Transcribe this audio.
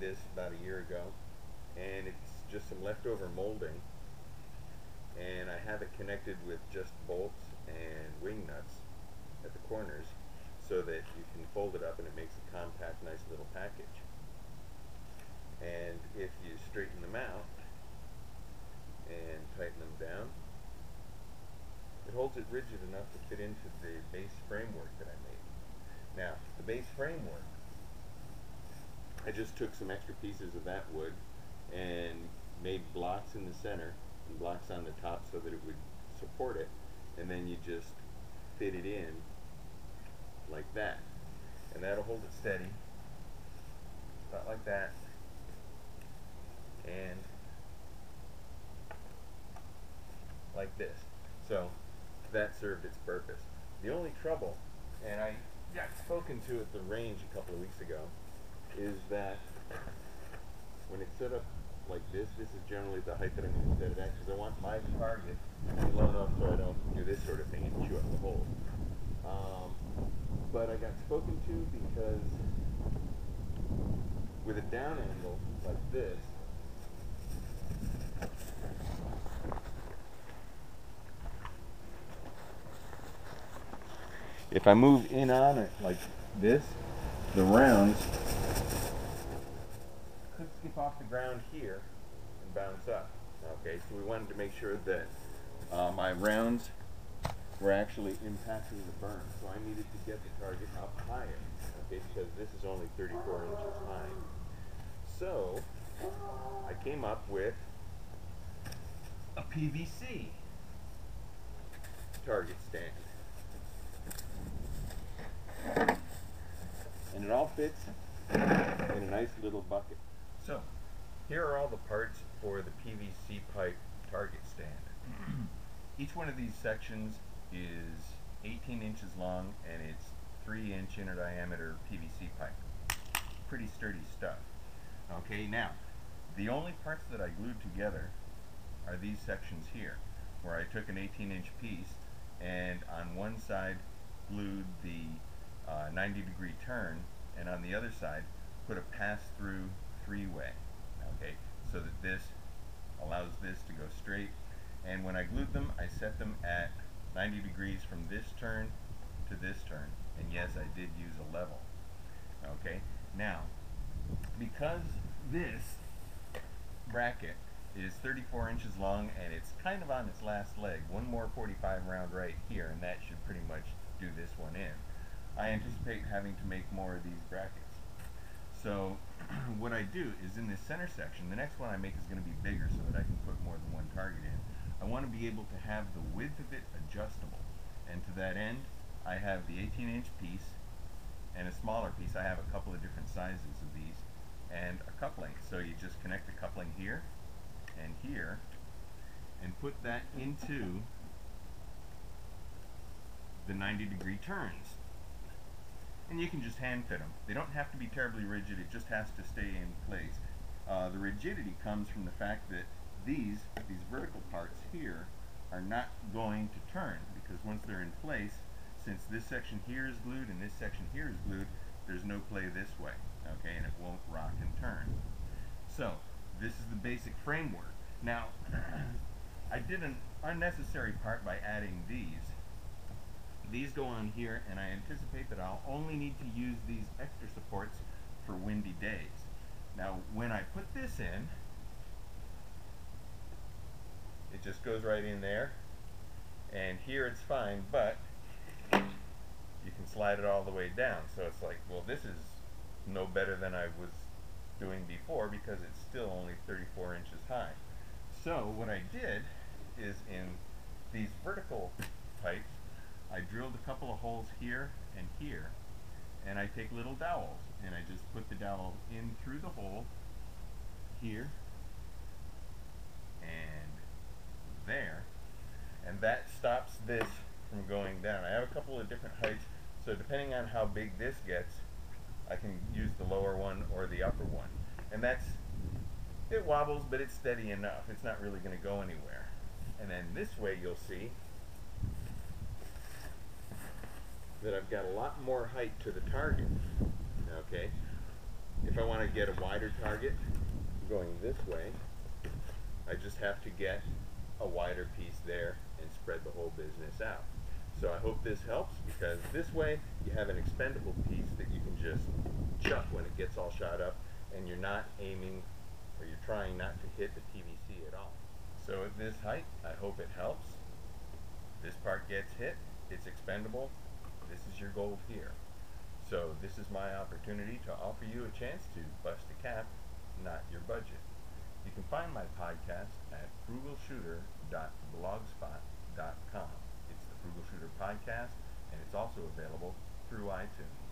this about a year ago, and it's just some leftover molding, and I have it connected with just bolts and wing nuts at the corners so that you can fold it up and it makes a compact, nice little package. And if you straighten them out and tighten them down, it holds it rigid enough to fit into the base framework that I made. Now, the base framework, I just took some extra pieces of that wood and made blocks in the center and blocks on the top so that it would support it, and then you just fit it in like that, and that'll hold it steady, about like that, and like this. So that served its purpose. The only trouble, and I got spoken to at the range a couple of weeks ago, is that when it's set up like this is generally the height that I'm going to set it at, because I want my target to be low enough so I don't do this sort of thing and chew up the hole. But I got spoken to because with a down angle like this, if I move in on it like this, the rounds could skip off the ground here and bounce up. Okay, so we wanted to make sure that my rounds were actually impacting the burn. So I needed to get the target up higher, okay, because this is only 34 inches high. So I came up with a PVC target stand. And it all fits in a nice little bucket. So here are all the parts for the PVC pipe target stand. Each one of these sections is 18 inches long, and it's 3-inch inner diameter PVC pipe. Pretty sturdy stuff. Okay, now the only parts that I glued together are these sections here, where I took an 18-inch piece and on one side glued the 90-degree turn, and on the other side put a pass-through three-way, okay, so that this allows this to go straight. And when I glued them, I set them at 90 degrees from this turn to this turn, and yes, I did use a level. Okay, now because this bracket is 34 inches long and it's kind of on its last leg, one more 45 round right here, and that should pretty much do this one in. I anticipate having to make more of these brackets. So what I do is in this center section, the next one I make is going to be bigger so that I can put more than one target in. I want to be able to have the width of it adjustable, and to that end I have the 18-inch piece and a smaller piece. I have a couple of different sizes of these, and a coupling. So you just connect the coupling here and here and put that into the 90-degree turns. And you can just hand fit them. They don't have to be terribly rigid, it just has to stay in place. The rigidity comes from the fact that these vertical parts here are not going to turn, because once they're in place, since this section here is glued and this section here is glued, there's no play this way, okay, and it won't rock and turn. So this is the basic framework. Now I did an unnecessary part by adding these. These go on here, and I anticipate that I'll only need to use these extra supports for windy days. Now when I put this in, it just goes right in there, and here it's fine, but you can slide it all the way down. So it's like, well, this is no better than I was doing before, because it's still only 34 inches high. So what I did is in these vertical pipes, I drilled a couple of holes here and here, and I take little dowels and I just put the dowel in through the hole here and there, and that stops this from going down. I have a couple of different heights, so depending on how big this gets, I can use the lower one or the upper one. And it wobbles, but it's steady enough. It's not really going to go anywhere. And then this way you'll see that I've got a lot more height to the target, okay? If I want to get a wider target going this way, I just have to get a wider piece there and spread the whole business out. So I hope this helps, because this way you have an expendable piece that you can just chuck when it gets all shot up, and you're not aiming, or you're trying not to hit the PVC at all. So at this height, I hope it helps. This part gets hit, it's expendable, this is your gold here. So this is my opportunity to offer you a chance to bust a cap, not your budget. You can find my podcast at frugalshooter.blogspot.com. It's the Frugal Shooter Podcast, and it's also available through iTunes.